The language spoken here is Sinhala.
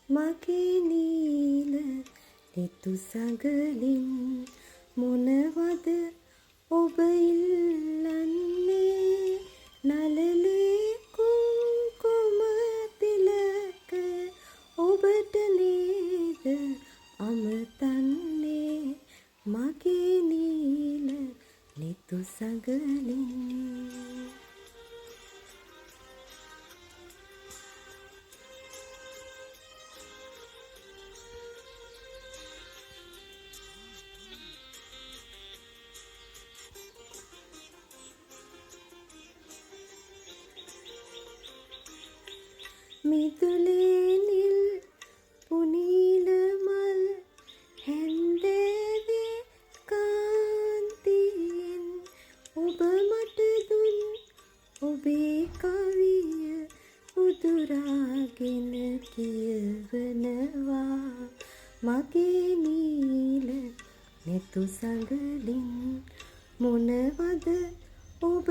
මගේ නීල ලිතු සඟලින් මොනවද ඔබ ඉල්ලන්නේ නළලේ කුංකුම තිලක ඔබට නේද අමතන්නේ මගේ නීල ලිතු සඟලින් මිදුලේ නිල් පුනීල මල් හැන්දෑවේ කාන්තියෙන් ඔබ මට දුන් ඔබේ කවිය උදුරාගෙන කියවනවා මගේ නීල නෙතු සඟලින් මොනවද ඔබ